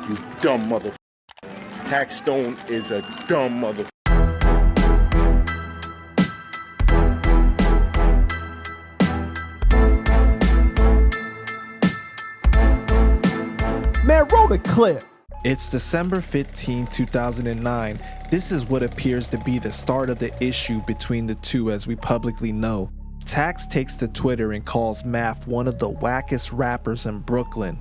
You dumb mother. Taxstone is a dumb mother. Man, roll the clip. It's December 15, 2009. This is what appears to be the start of the issue between the two, as we publicly know. Tax takes to Twitter and calls Math one of the wackest rappers in Brooklyn.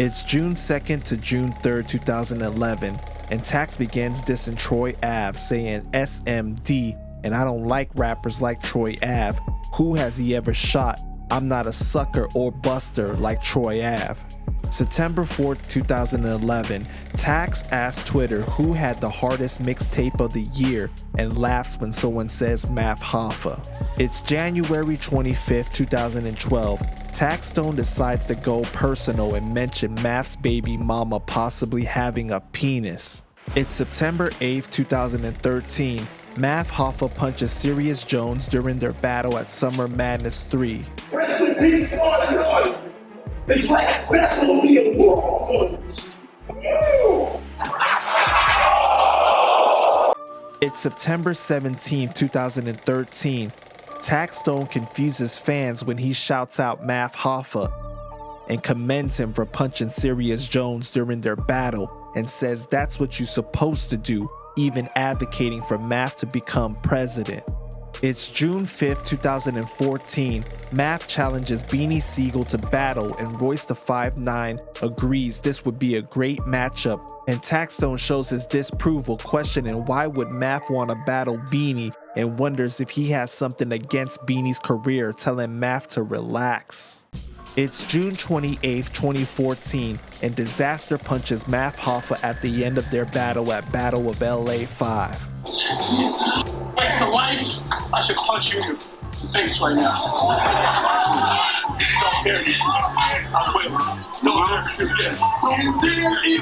It's June 2nd to June 3rd, 2011, and Tax begins dissing Troy Ave, saying SMD, and I don't like rappers like Troy Ave. Who has he ever shot? I'm not a sucker or buster like Troy Ave. September 4th, 2011, Tax asks Twitter who had the hardest mixtape of the year and laughs when someone says Math Hoffa. It's January 25th, 2012. Taxstone decides to go personal and mention Math's baby mama possibly having a penis. It's September 8th, 2013. Math Hoffa punches Sirius Jones during their battle at Summer Madness 3. Rest in peace, Lord. This last battle will be a war. It's September 17, 2013. Taxstone confuses fans when he shouts out Math Hoffa and commends him for punching Sirius Jones during their battle and says that's what you're supposed to do, even advocating for Math to become president. It's June 5th, 2014. Math challenges Beanie Siegel to battle, and Royce the 5'9" agrees this would be a great matchup, and Taxstone shows his disapproval, questioning why would Math want to battle Beanie, and wonders if he has something against Beanie's career, telling Math to relax. It's June 28th, 2014, and Disaster punches Math Hoffa at the end of their battle at Battle of LA 5. Waste the life. I should punch you in the face right now. Don't dare me. I will. Don't dare me again. Don't dare me.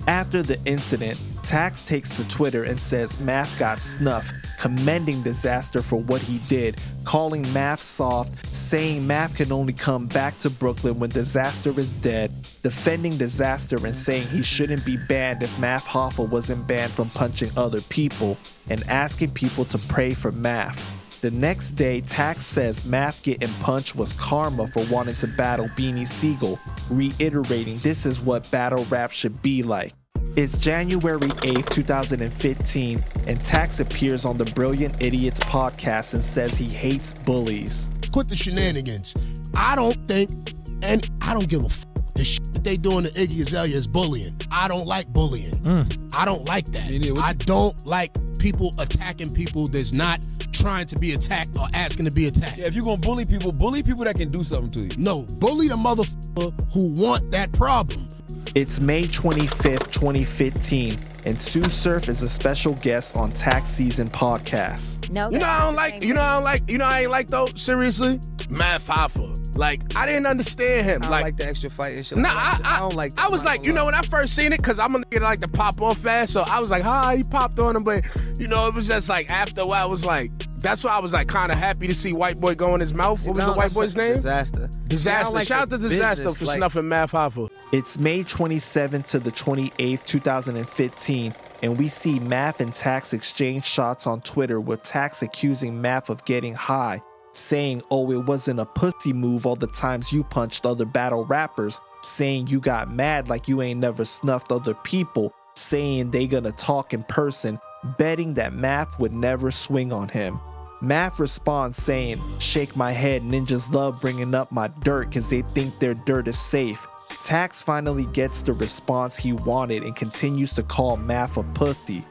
After the incident, Tax takes to Twitter and says Math got snuffed, commending Disaster for what he did, calling Math soft, saying Math can only come back to Brooklyn when Disaster is dead, defending Disaster and saying he shouldn't be banned if Math Hoffa wasn't banned from punching other people, and asking people to pray for Math. The next day, Tax says Math getting punched was karma for wanting to battle Beanie Siegel, reiterating this is what battle rap should be like. It's January 8th, 2015, and Tax appears on the Brilliant Idiots podcast and says he hates bullies. Quit the shenanigans. I don't think, and I don't give a f***. The shit that they doing to Iggy Azalea is bullying. I don't like bullying. I don't like that. I don't like people attacking people that's not trying to be attacked or asking to be attacked. Yeah, if you're gonna bully people that can do something to you. No, bully the motherfucker who want that problem. It's May 25th, 2015, and Sue Surf is a special guest on Tax Season podcast. No, You know I ain't like though, seriously? Math Hoffa. Like, I didn't understand him. I don't like the extra fight and shit. Nah, I don't like that. I was like, you know, when I first seen it, because I'm a nigga that like to pop off fast, so I was like, he popped on him, but, you know, it was just like, after a while, I was like, that's why I was like kind of happy to see White Boy go in his mouth. What was the white boy's name? Disaster. Disaster. Shout out to Disaster for snuffing Math Hoffa. It's May 27th to the 28th, 2015, and we see Math and Tax exchange shots on Twitter with Tax accusing Math of getting high, saying, oh, it wasn't a pussy move all the times you punched other battle rappers, saying you got mad like you ain't never snuffed other people, saying they gonna talk in person, betting that Math would never swing on him. Math responds saying, shake my head, ninjas love bringing up my dirt cause they think their dirt is safe. Tax finally gets the response he wanted and continues to call Math a pussy,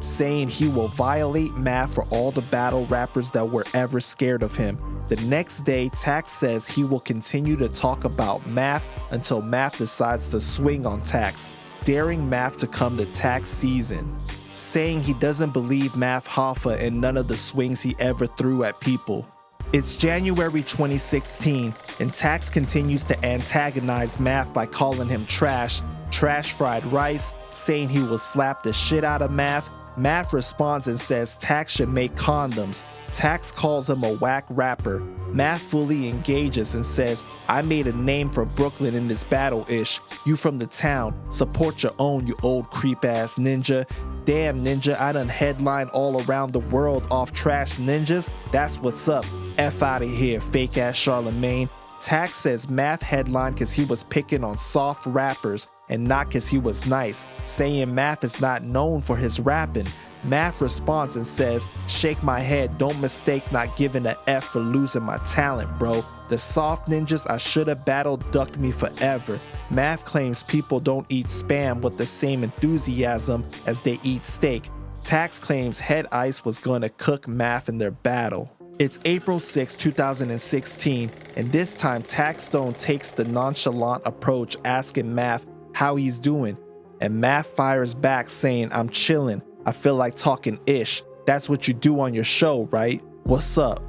saying he will violate Math for all the battle rappers that were ever scared of him. The next day, Tax says he will continue to talk about Math until Math decides to swing on Tax, daring Math to come to Tax Season, saying he doesn't believe Math Hoffa and none of the swings he ever threw at people. It's January 2016, and Tax continues to antagonize Math by calling him trash fried rice, saying he will slap the shit out of Math, Math responds and says Tax should make condoms. Tax calls him a whack rapper. Math fully engages and says, I made a name for Brooklyn in this battle-ish. You from the town, support your own, you old creep-ass ninja. Damn ninja, I done headline all around the world off trash ninjas. That's what's up. F out of here, fake-ass Charlemagne. Tax says Math headline cause he was picking on soft rappers and not cause he was nice, saying Math is not known for his rapping. Math responds and says, shake my head, don't mistake not giving a F for losing my talent, bro. The soft ninjas I should have battled ducked me forever. Math claims people don't eat Spam with the same enthusiasm as they eat steak. Tax claims Head Ice was gonna cook Math in their battle. It's April 6, 2016, and this time Taxstone takes the nonchalant approach asking Math how he's doing, and Math fires back saying, I'm chillin', I feel like talking ish, that's what you do on your show, right? What's up?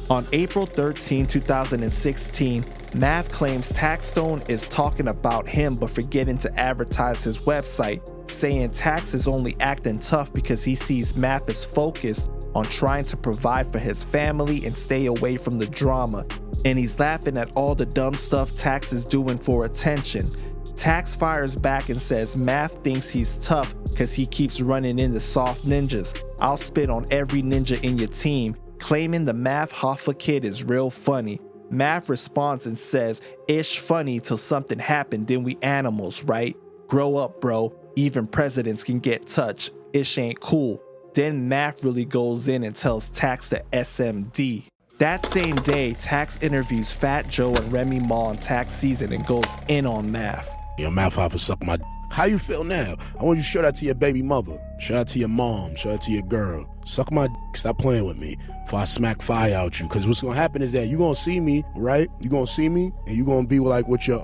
On April 13, 2016, Math claims Taxstone is talking about him but forgetting to advertise his website, saying Tax is only acting tough because he sees Math as focused on trying to provide for his family and stay away from the drama, and he's laughing at all the dumb stuff Tax is doing for attention. Tax fires back and says Math thinks he's tough because he keeps running into soft ninjas. I'll spit on every ninja in your team, claiming the Math Hoffa kid is real funny. Math responds and says, ish funny till something happened, then we animals, right? Grow up, bro. Even presidents can get touched. Ish ain't cool. Then Math really goes in and tells Tax the SMD. That same day, Tax interviews Fat Joe and Remy Ma on Tax season and goes in on Math. Your Math Hoffa suck my How you feel now? I want you to show that to your baby mother. Show that to your mom. Show that to your girl. Suck my stop playing with me before I smack fire out you. Because what's going to happen is that you're going to see me, right? You're going to see me, and you're going to be like with your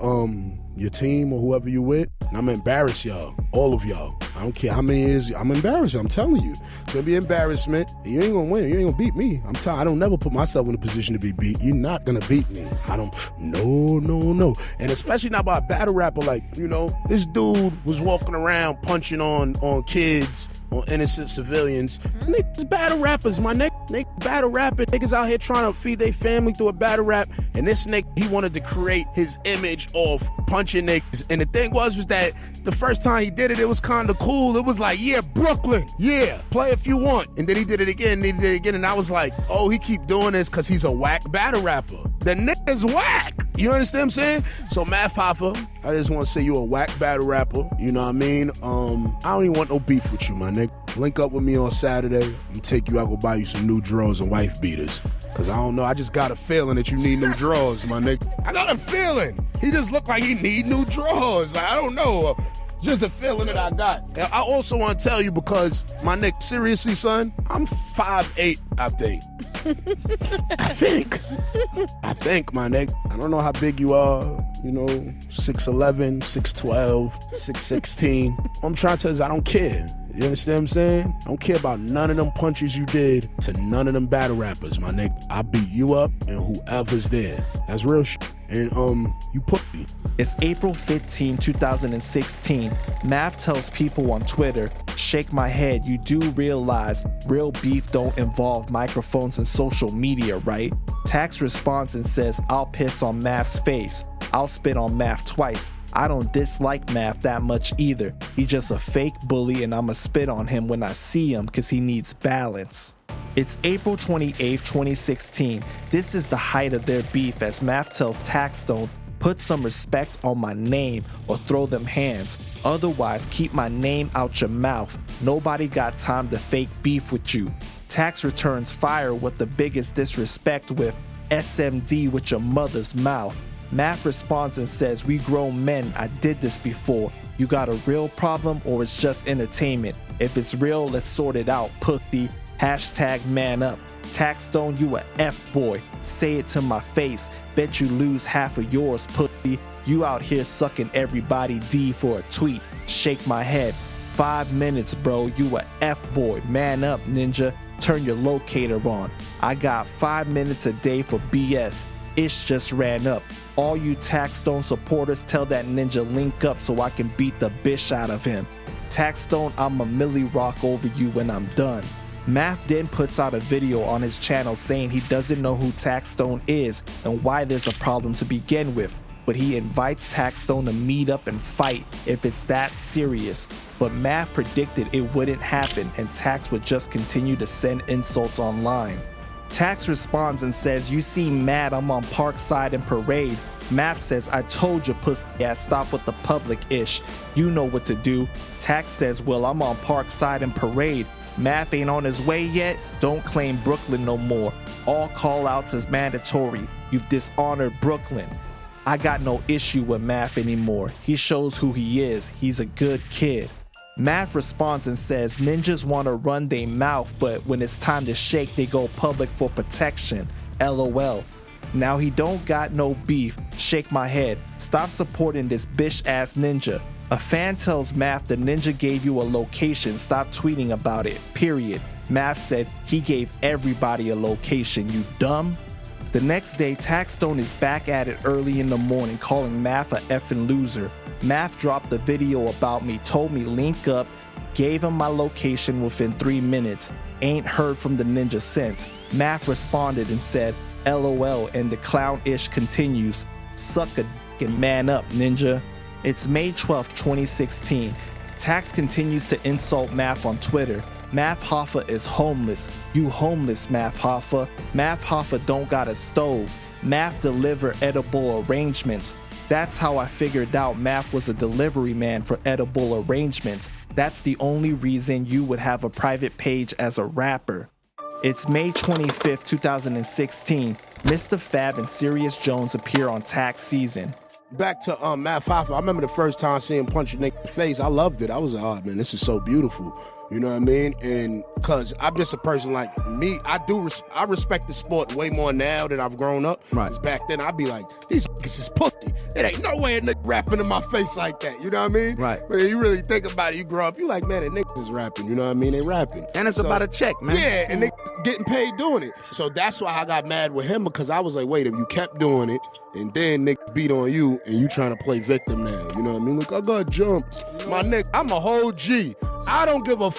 team or whoever you with. And I'm embarrassed y'all. All of y'all. I don't care how many it is. I'm embarrassed. I'm telling you. It's going to be embarrassment. And you ain't going to win. You ain't going to beat me. I'm telling I don't never put myself in a position to be beat. You're not going to beat me. I don't. No. And especially not by a battle rapper. Like, you know, this dude was walking around punching on kids, on innocent civilians. Niggas battle rappers, my nigga. Niggas battle rapping. Niggas out here trying to feed their family through a battle rap. And this nigga, he wanted to create his image of punching niggas. And the thing was that the first time he did it, it was kind of cool. It was like, yeah, Brooklyn, yeah, play if you want. And then he did it again, and I was like, oh, he keep doing this because he's a whack battle rapper. The nigga's whack. You understand what I'm saying? So Math Hoffa, I just want to say you a whack battle rapper. You know what I mean? I don't even want no beef with you, my nigga. Link up with me on Saturday. I'm gonna take you out, go buy you some new drawers and wife beaters. Cause I don't know, I just got a feeling that you need new drawers, my nigga. I got a feeling. He just looked like he need new drawers. Like, I don't know. Just the feeling that I got. And I also want to tell you because, my nigga, seriously, son, I'm 5'8", I think. I think, my nigga. I don't know how big you are, you know, 6'11", 6'12", 6'16". I'm trying to tell you, I don't care. You understand what I'm saying? I don't care about none of them punches you did to none of them battle rappers, my nigga. I beat you up and whoever's there. That's real shit. And you put me. It's April 15, 2016. Math tells people on Twitter, shake my head, you do realize real beef don't involve microphones and social media, right? Tax responds and says, I'll piss on Math's face. I'll spit on Math twice. I don't dislike Math that much either. He's just a fake bully and I'ma spit on him when I see him cause he needs balance. It's April 28, 2016. This is the height of their beef as Math tells Taxstone, put some respect on my name or throw them hands. Otherwise, keep my name out your mouth. Nobody got time to fake beef with you. Tax returns fire with the biggest disrespect with SMD with your mother's mouth. Math responds and says, we grown men, I did this before. You got a real problem or it's just entertainment? If it's real, let's sort it out, pussy. Hashtag man up. Taxstone, you a F-boy. Say it to my face. Bet you lose half of yours, pussy. You out here sucking everybody D for a tweet. Shake my head. 5 minutes, bro. You a F-boy. Man up, ninja. Turn your locator on. I got 5 minutes a day for BS. Ish just ran up. All you Taxstone supporters, tell that ninja link up so I can beat the bish out of him. Taxstone, I'ma Millie rock over you when I'm done. Math then puts out a video on his channel saying he doesn't know who Taxstone is and why there's a problem to begin with, but he invites Taxstone to meet up and fight if it's that serious. But Math predicted it wouldn't happen and Tax would just continue to send insults online. Tax responds and says, "You seem mad I'm on Parkside and Parade." Math says, "I told you, pussy ass, stop with the public-ish. You know what to do." Tax says, "Well, I'm on Parkside and Parade. Math ain't on his way yet? Don't claim Brooklyn no more. All call-outs is mandatory. You've dishonored Brooklyn." I got no issue with Math anymore. He shows who he is. He's a good kid. Math responds and says, "Ninjas want to run their mouth, but when it's time to shake, they go public for protection. LOL. Now he don't got no beef. Shake my head. Stop supporting this bitch-ass ninja." A fan tells Math the ninja gave you a location. Stop tweeting about it. Period. Math said he gave everybody a location. You dumb? The next day, Taxstone is back at it early in the morning, calling Math a effing loser. Math dropped the video about me, told me link up, gave him my location within 3 minutes. Ain't heard from the ninja since. Math responded and said, "LOL," and the clown-ish continues. Suck a dick and man up, ninja. It's May 12th, 2016. Tax continues to insult Math on Twitter. Math Hoffa is homeless. You homeless, Math Hoffa. Math Hoffa don't got a stove. Math deliver edible arrangements. That's how I figured out Math was a delivery man for edible arrangements. That's the only reason you would have a private page as a rapper. It's May 25th, 2016. Mr. Fab and Sirius Jones appear on Tax Season. Back to Math Hoffa. I remember the first time seeing Punch a Nigga in the face. I loved it. I was like, oh man, this is so beautiful. You know what I mean? And cause I'm just a person like me. I respect the sport way more now that I've grown up. Right. Cause back then I'd be like, these niggas is pussy. It ain't no way a nigga rapping in my face like that. You know what I mean? Right. But you really think about it, you grow up, you like, man, that niggas is rapping. You know what I mean? They rapping. And it's about a check, man. Yeah, and they getting paid doing it. So that's why I got mad with him, because I was like, wait, if you kept doing it and then niggas beat on you and you trying to play victim now. You know what I mean? Look, I got jumped. My nigga, I'm a whole G. I don't give a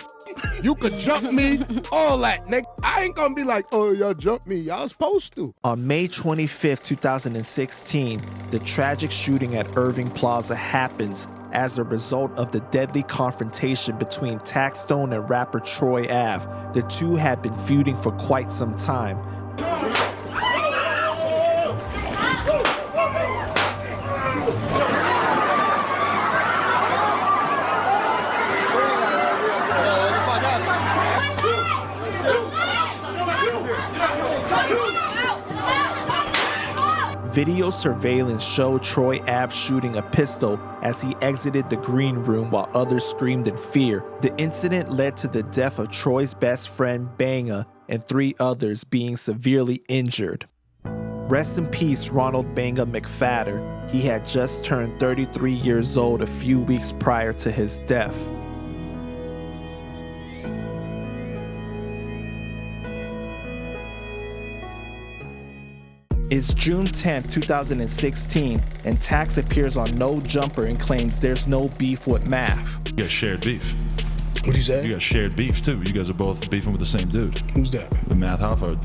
You could jump me, all that, nigga. I ain't gonna be like, oh, y'all jumped me. Y'all supposed to. On May 25th, 2016, the tragic shooting at Irving Plaza happens as a result of the deadly confrontation between Taxstone and rapper Troy Ave. The two had been feuding for quite some time. Video surveillance showed Troy Ave shooting a pistol as he exited the green room while others screamed in fear. The incident led to the death of Troy's best friend, Banga, and 3 others being severely injured. Rest in peace, Ronald Banga McFadder. He had just turned 33 years old a few weeks prior to his death. It's June 10th, 2016, and Tax appears on No Jumper and claims there's no beef with Math. You got shared beef. What'd you say? You got shared beef too. You guys are both beefing with the same dude. Who's that? The Math Hoffa.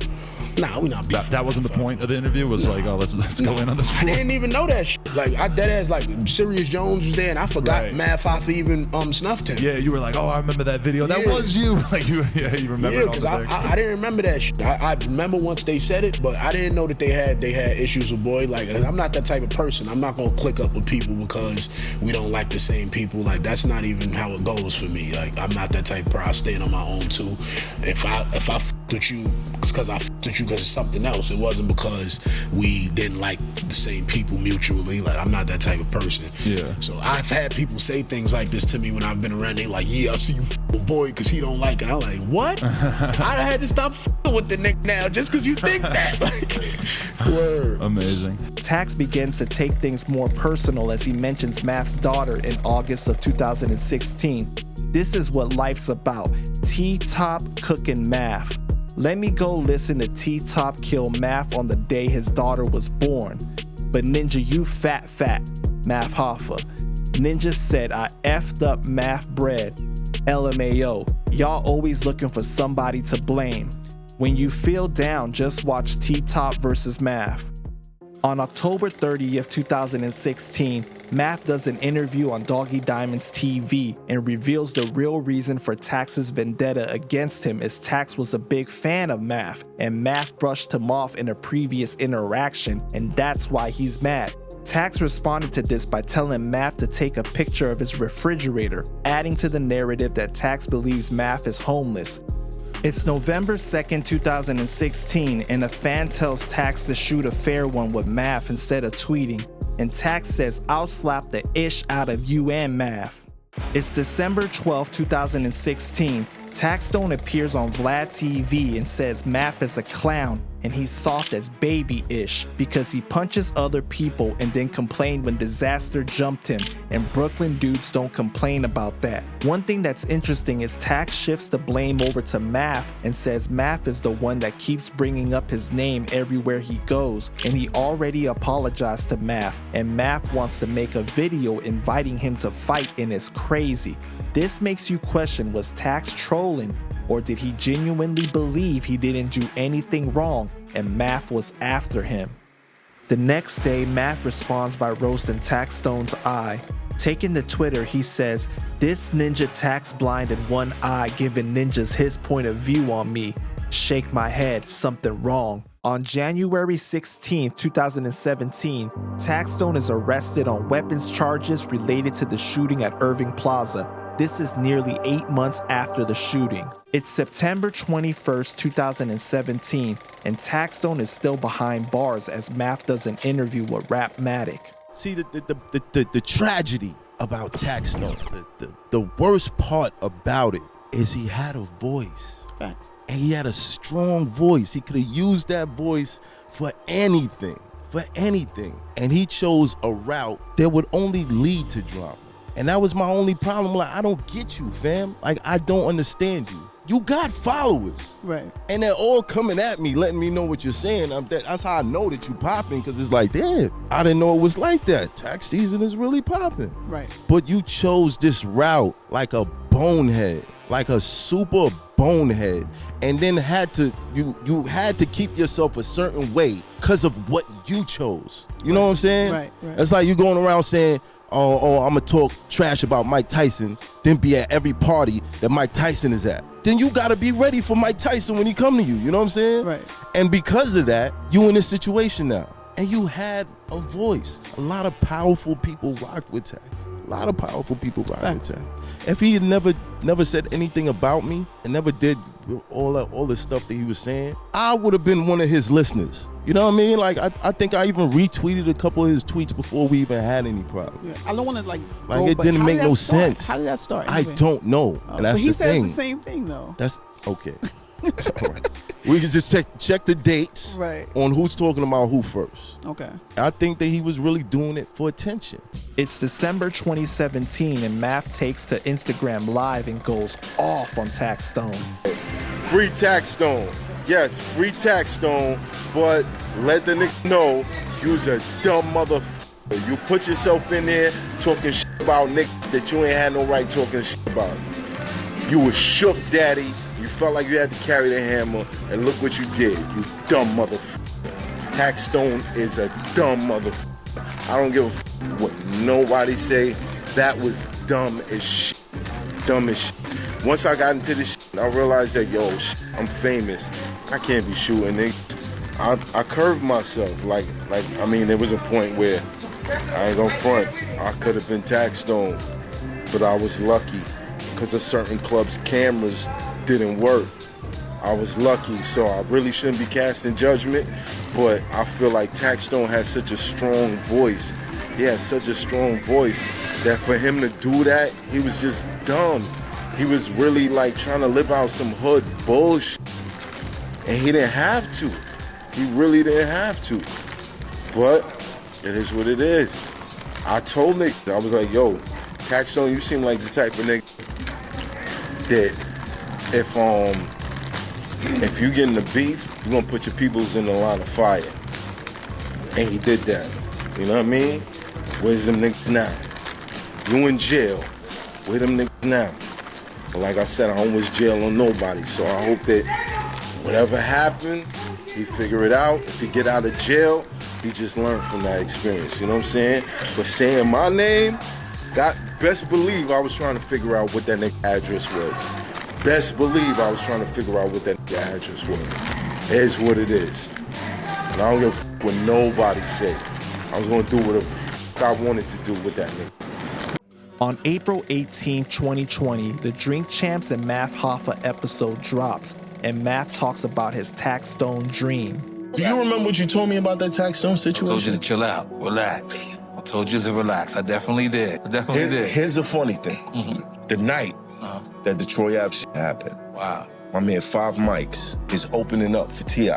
Nah, we not beefing. That wasn't the point of the interview. Was like, oh, let's go in on this. I didn't even know that shit. Like, I dead ass, like, Sirius Jones was there, and I forgot Right. Math Hoffa even snuffed him. Yeah, you were like, oh, I remember that video. That Yeah. was you. Like, you remember Yeah, all because the things. I didn't remember that shit. I remember once they said it, but I didn't know that they had issues with boy. Like, I'm not that type of person. I'm not gonna click up with people because we don't like the same people. Like, that's not even how it goes for me. Like, I'm not that type of person. I stand on my own too. If I f***ed with you, it's because I f***ed with you because of something else. It wasn't because we didn't like the same people mutually. Like, I'm not that type of person. Yeah. So I've had people say things like this to me when I've been around. They like, yeah, I see you f***ing boy because he don't like it. I'm like, what? I had to stop f***ing with the nigga now just because you think that. Like, word. Amazing. Tax begins to take things more personal as he mentions Math's daughter in August of 2016. This is what life's about. T-Top cooking Math. Let me go listen to T-Top kill Math on the day his daughter was born. But ninja, you fat, Math Hoffa. Ninja said, I effed up Math bread. LMAO. Y'all always looking for somebody to blame. When you feel down, just watch T-Top versus Math. On October 30th, 2016, Math does an interview on Doggy Diamond's TV and reveals the real reason for Tax's vendetta against him is Tax was a big fan of Math, and Math brushed him off in a previous interaction, and that's why he's mad. Tax responded to this by telling Math to take a picture of his refrigerator, adding to the narrative that Tax believes Math is homeless. It's November 2nd, 2016, and a fan tells Tax to shoot a fair one with Math instead of tweeting, and Tax says, I'll slap the ish out of you and Math. It's December 12, 2016. Taxstone appears on Vlad TV and says Math is a clown and he's soft as baby-ish because he punches other people and then complained when disaster jumped him, and Brooklyn dudes don't complain about that. One thing that's interesting is Tax shifts the blame over to Math and says Math is the one that keeps bringing up his name everywhere he goes, and he already apologized to Math, and Math wants to make a video inviting him to fight, and it's crazy. This makes you question, was Tax trolling, or did he genuinely believe he didn't do anything wrong and Math was after him? The next day, Math responds by roasting Taxstone's eye. Taking to Twitter, he says, this ninja Tax blind in one eye giving ninjas his point of view on me. Shake my head, something wrong. On January 16, 2017, Taxstone is arrested on weapons charges related to the shooting at Irving Plaza. This is nearly 8 months after the shooting. It's September 21st, 2017, and Taxstone is still behind bars as Math does an interview with Rapmatic. See, the tragedy about Taxstone, the worst part about it is he had a voice. Facts. And he had a strong voice. He could have used that voice for anything. And he chose a route that would only lead to drama. And that was my only problem. Like, I don't get you, fam. Like, I don't understand you. You got followers. Right. And they're all coming at me, letting me know what you're saying. That's how I know that you popping, because it's like, damn, I didn't know it was like that. Tax season is really popping. Right. But you chose this route like a bonehead, like a super bonehead, and then you had to keep yourself a certain way because of what you chose. You know what I'm saying? Right. It's like you going around saying, oh, I'm gonna talk trash about Mike Tyson, then be at every party that Mike Tyson is at. Then you gotta be ready for Mike Tyson when he come to you. You know what I'm saying? Right. And because of that, you in this situation now. And you had a voice. A lot of powerful people rocked with Tax. With Tax. If he had never said anything about me and never did all the stuff that he was saying, I would have been one of his listeners. You know what I mean? Like, I think I even retweeted a couple of his tweets before we even had any problem. Yeah. I don't want to like it didn't make no sense. How did that start? I don't know. And that's but he the says thing. the same thing though. That's okay. All right. We can just check the dates on who's talking about who first. Okay. I think that he was really doing it for attention. It's December 2017 and Math takes to Instagram Live and goes off on Taxstone. Free Taxstone. Yes, free Taxstone, but let the nigga know you's a dumb motherfucker. You put yourself in there talking shit about niggas that you ain't had no right talking shit about. You was shook, daddy. You felt like you had to carry the hammer, and look what you did, you dumb motherfucker. Taxstone is a dumb motherfucker. I don't give a fuck what nobody say. That was dumb as shit. Dumb as shit. Once I got into this shit, I realized that, yo, I'm famous. I can't be shooting niggas. I curved myself. Like, I mean, there was a point where I ain't gonna front. I could have been Taxstone, but I was lucky because of certain clubs' cameras didn't work. I was lucky, so I really shouldn't be casting judgment, but I feel like Taxstone has such a strong voice. He has such a strong voice that for him to do that, he was just dumb. He was really like trying to live out some hood bullshit, and he didn't have to. He really didn't have to, but it is what it is. I told Nick, I was like, yo, Taxstone, you seem like the type of nigga that if you get in the beef, you're gonna put your peoples in a lot of fire. And he did that. You know what I mean? Where's them niggas now? You in jail. Where them niggas now? But like I said, I don't wish jail on nobody. So I hope that whatever happened, he figure it out. If he get out of jail, he just learned from that experience. You know what I'm saying? But saying my name, best believe I was trying to figure out what that nigga address was. Best believe I was trying to figure out what that nigga address was. It is what it is. And I don't give a fuck what nobody say. I was gonna do whatever I wanted to do with that nigga. On April 18, 2020, the Drink Champs and Math Hoffa episode drops, and Math talks about his Taxstone dream. Do you remember what you told me about that Taxstone situation? I told you to chill out, relax. I told you to relax. I definitely did. Here's the funny thing. The night that Detroit Ave shit happened, Wow. my man 5 Mics is opening up for T.I.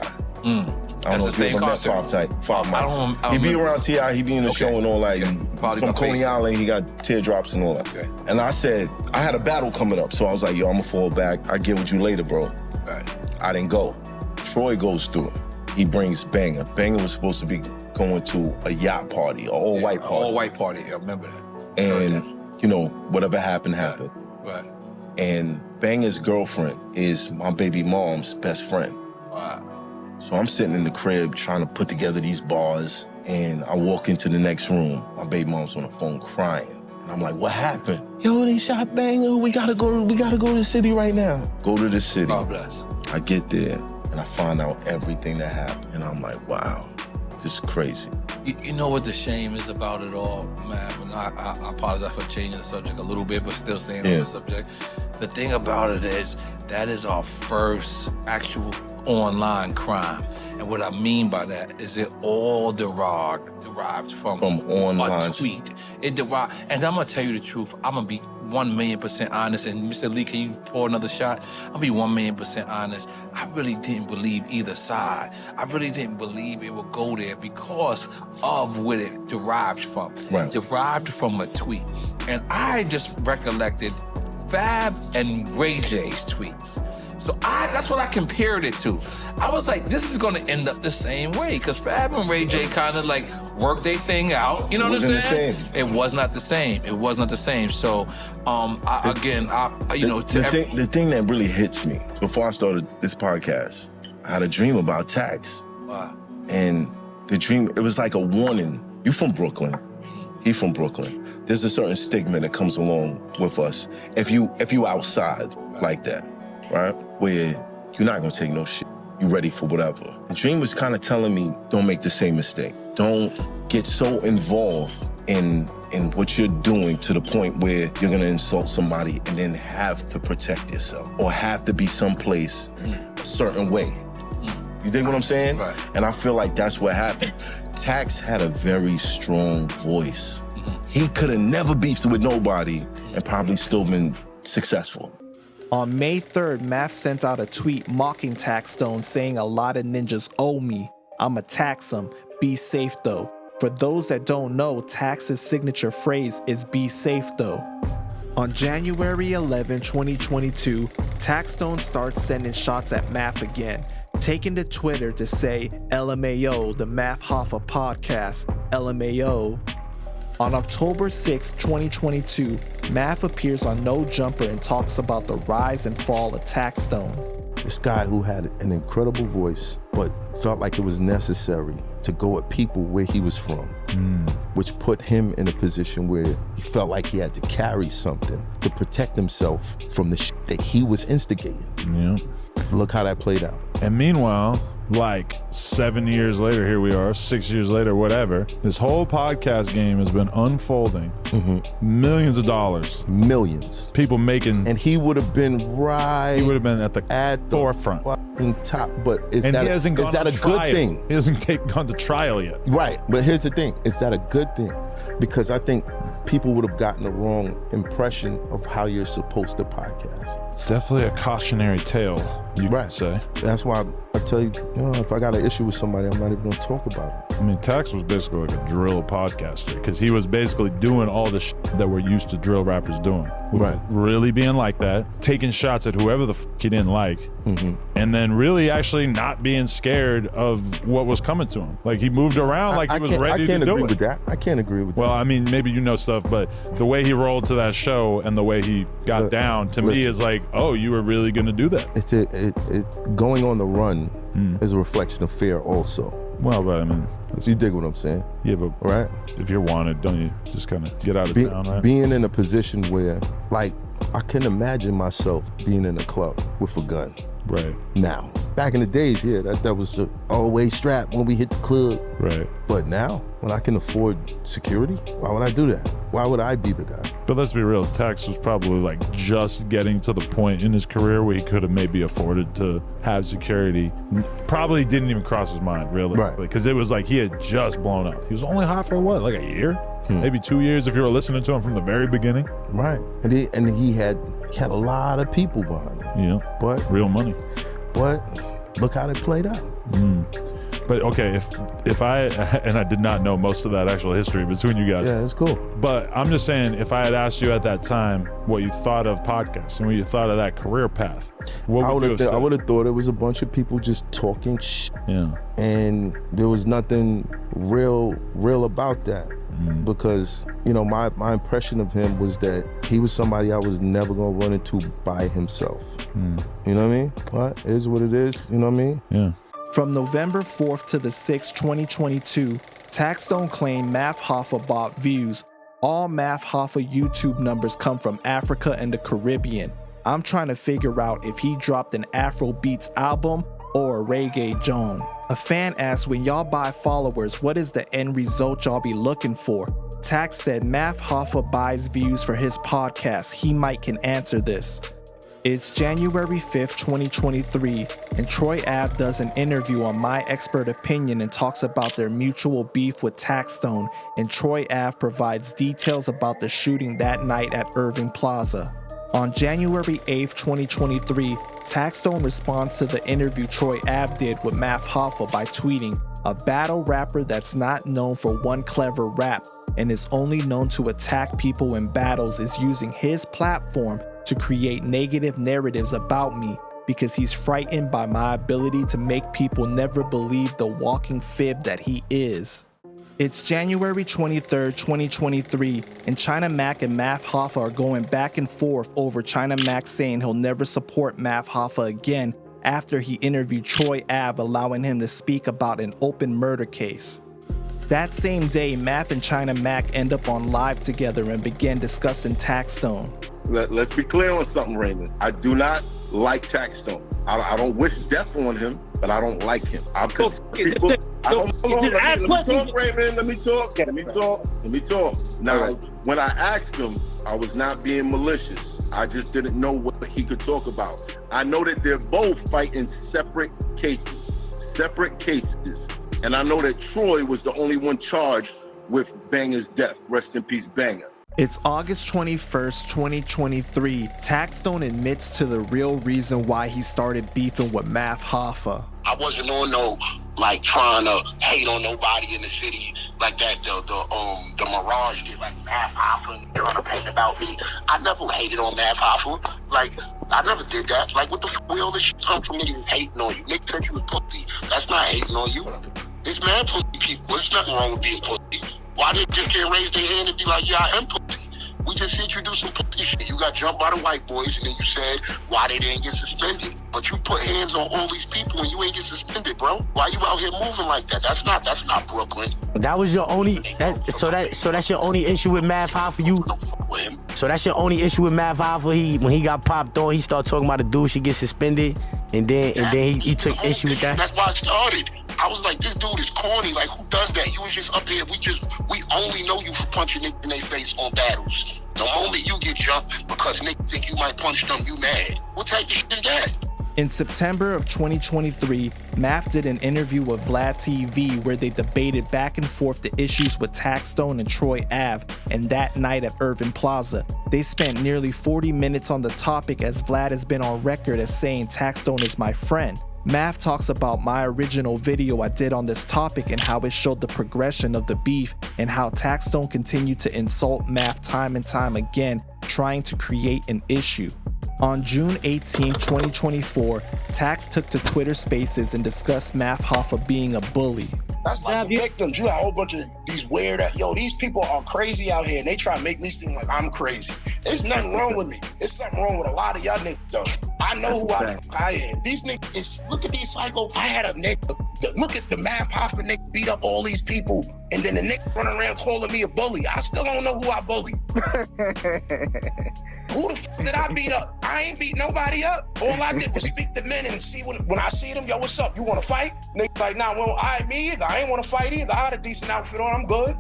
That's the same concert. Five Mics. I He be remember. around T.I., he be in the show and all that. Okay. He's Probably from my Coney face. Island, he got teardrops and all that. Okay. And I said, I had a battle coming up, so I was like, yo, I'm gonna fall back. I'll get with you later, bro. Right. I didn't go. Troy goes through it. He brings Banger. Banger was supposed to be going to a yacht party, an all-white party. All-white party, I remember that. And, you know, whatever happened, happened. Right. And Banger's girlfriend is my baby mom's best friend. Wow. So I'm sitting in the crib trying to put together these bars, and I walk into the next room. My baby mom's on the phone crying. And I'm like, what happened? Yo, they shot Banger. We gotta go to the city right now. Go to the city. God bless. I get there and I find out everything that happened. And I'm like, wow, this is crazy. You know what the shame is about it all, man? And I apologize for changing the subject a little bit, but still staying on the subject. The thing about it is, that is our first actual online crime. And what I mean by that is it all derived from online. A tweet. It derived, and I'm gonna tell you the truth, I'm gonna be 1,000,000% honest. And Mr. Lee, can you pour another shot? I'll be 1,000,000% honest. I really didn't believe either side. I really didn't believe it would go there because of what it derived from. Right. It derived from a tweet. And I just recollected Fab and Ray J's tweets. So that's what I compared it to. I was like, this is gonna end up the same way, because Fab and Ray J kind of like worked their thing out. You know what I'm saying? It was not the same. It was not the same. So, the thing that really hits me, before I started this podcast, I had a dream about tax. Wow. And the dream, it was like a warning. You from Brooklyn. He from Brooklyn. There's a certain stigma that comes along with us if you outside like that, right? Where you're not gonna take no shit. You ready for whatever. The dream was kind of telling me, don't make the same mistake. Don't get so involved in what you're doing to the point where you're gonna insult somebody and then have to protect yourself or have to be someplace a certain way. You dig what I'm saying? Right. And I feel like that's what happened. Tax had a very strong voice. He could have never beefed with nobody and probably still been successful. On May 3rd, Math sent out a tweet mocking Taxstone, saying a lot of ninjas owe me. I'ma tax them. Be safe though. For those that don't know, Tax's signature phrase is be safe though. On January 11, 2022, Taxstone starts sending shots at Math again, taking to Twitter to say LMAO, the Math Hoffa podcast, LMAO. On October 6, 2022, Math appears on No Jumper and talks about the rise and fall of Taxstone. This guy who had an incredible voice, but felt like it was necessary to go at people where he was from, which put him in a position where he felt like he had to carry something to protect himself from the shit that he was instigating. Yeah. Look how that played out. And meanwhile, like 7 years later, here we are, 6 years later, whatever, this whole podcast game has been unfolding. Millions of dollars. Millions. People making. And he would have been He would have been at the forefront. fucking top. But is And that, he hasn't gone is that to a trial. good thing? He hasn't gone to trial yet. Right. But here's the thing. Is that a good thing? Because I think people would have gotten the wrong impression of how you're supposed to podcast. It's definitely a cautionary tale. you could say. That's why I tell you, if I got an issue with somebody, I'm not even going to talk about it. I mean, Tax was basically like a drill podcaster because he was basically doing all the that we're used to drill rappers doing. Right. Really being like that, taking shots at whoever the he didn't like, and then really actually not being scared of what was coming to him. Like he moved around like he was ready to do it. I can't agree with that. I can't agree with that. Well, I mean, maybe you know stuff, but the way he rolled to that show and the way he got down to me is like, oh, you were really going to do that. It's going on the run is a reflection of fear also. Well, but I mean, you dig what I'm saying? Yeah, but right? If you're wanted, don't you just kind of get out of town, right? Being in a position where, like, I can imagine myself being in a club with a gun. Right. Now, back in the days, that was the always strap when we hit the club. Right. But now, when I can afford security, why would I do that? Why would I be the guy? But let's be real, Tax was probably like just getting to the point in his career where he could have maybe afforded to have security. Probably didn't even cross his mind, really. Right. Because it was like he had just blown up. He was only hot for what, like a year? Maybe 2 years if you were listening to him from the very beginning. Right. And he had a lot of people behind him. Yeah. But real money. But look how they played out. But okay, if I, and I did not know most of that actual history between you guys. Yeah, it's cool. But I'm just saying, if I had asked you at that time what you thought of podcasts and what you thought of that career path, what would you have said? I would have thought it was a bunch of people just talking shit. Yeah. And there was nothing real about that. Because, my impression of him was that he was somebody I was never going to run into by himself. You know what I mean? What? It is what it is. You know what I mean? Yeah. From November 4th to the 6th, 2022, Taxstone claimed Math Hoffa bought views. All Math Hoffa YouTube numbers come from Africa and the Caribbean. I'm trying to figure out if he dropped an Afro Beats album or a reggae Joan. A fan asked, when y'all buy followers, what is the end result y'all be looking for? Tax said Math Hoffa buys views for his podcast. He might can answer this. It's January 5th, 2023, and Troy Ave does an interview on My Expert Opinion and talks about their mutual beef with Taxstone, and Troy Ave provides details about the shooting that night at Irving Plaza. On January 8th, 2023, Taxstone responds to the interview Troy Ave did with Math Hoffa by tweeting, "A battle rapper that's not known for one clever rap and is only known to attack people in battles is using his platform to create negative narratives about me because he's frightened by my ability to make people never believe the walking fib that he is." It's January 23rd, 2023, and China Mac and Math Hoffa are going back and forth over China Mac saying he'll never support Math Hoffa again after he interviewed Troy Ave, allowing him to speak about an open murder case. That same day, Math and China Mac end up on live together and begin discussing Taxstone. Let's be clear on something, Raymond. I do not like Taxstone. I don't wish death on him, but I don't like him. Let me talk. Now, when I asked him, I was not being malicious. I just didn't know what he could talk about. I know that they're both fighting separate cases. And I know that Troy was the only one charged with Banger's death. Rest in peace, Banger. It's August 21st, 2023. Taxstone admits to the real reason why he started beefing with Math Hoffa. I wasn't on trying to hate on nobody in the city like that. The Mirage did, like Math Hoffa trying to paint about me. I never hated on Math Hoffa. I never did that. What the f*** all this shit come from niggas hating on you? Niggas said you was pussy. That's not hating on you. It's mad pussy people. There's nothing wrong with being pussy. Why didn't just can't raise their hand and be like, yeah, I am pussy? We just said you do some pussy shit. You got jumped by the white boys, and then you said why they didn't get suspended. But you put hands on all these people and you ain't get suspended, bro. Why you out here moving like that? That's not Brooklyn. That was your only. So that's your only issue with Math Hoffa. So that's your only issue with Math Hoffa. When he got popped on, he started talking about the dude should get suspended, and then he took issue with that. That's why I started. I was like, this dude is corny. Who does that? You was just up here. We only know you for punching niggas in their face on battles. The moment you get jumped because niggas think you might punch them, you mad. What type of shit is that? In September of 2023, Math did an interview with Vlad TV where they debated back and forth the issues with Taxstone and Troy Ave, and that night at Irving Plaza. They spent nearly 40 minutes on the topic, as Vlad has been on record as saying Taxstone is my friend. Math talks about my original video I did on this topic and how it showed the progression of the beef and how Taxstone continued to insult Math time and time again, trying to create an issue. On June 18, 2024, Tax took to Twitter Spaces and discussed Math Hoffa being a bully. That's like the victims. You got a whole bunch of these weird, these people are crazy out here and they try to make me seem like I'm crazy. There's nothing wrong with me. There's something wrong with a lot of y'all niggas though. I know who I am. These niggas, look at these psychos. I had a nigga, look at the Math Hoffa nigga beat up all these people and then the nigga running around calling me a bully. I still don't know who I bully. Who the f did I beat up? I ain't beat nobody up. All I did was speak to men and see when I see them, yo, what's up? You wanna fight? Nigga like, nah, well, me either. I ain't wanna fight either. I had a decent outfit on, I'm good.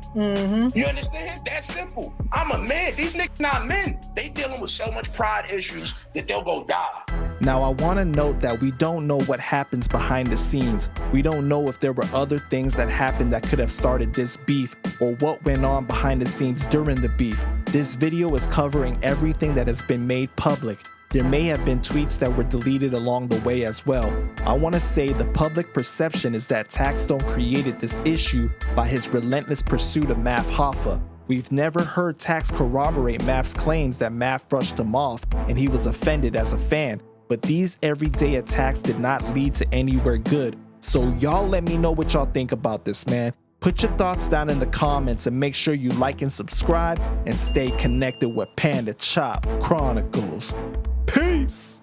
You understand? That's simple. I'm a man. These niggas not men. They dealing with so much pride issues that they'll go die. Now, I want to note that we don't know what happens behind the scenes. We don't know if there were other things that happened that could have started this beef or what went on behind the scenes during the beef. This video is covering everything that has been made public. There may have been tweets that were deleted along the way as well. I want to say the public perception is that Taxstone created this issue by his relentless pursuit of Math Hoffa. We've never heard Tax corroborate Math's claims that Math brushed him off and he was offended as a fan. But these everyday attacks did not lead to anywhere good. So y'all let me know what y'all think about this, man. Put your thoughts down in the comments and make sure you like and subscribe and stay connected with Panda Chop Chronicles. Peace!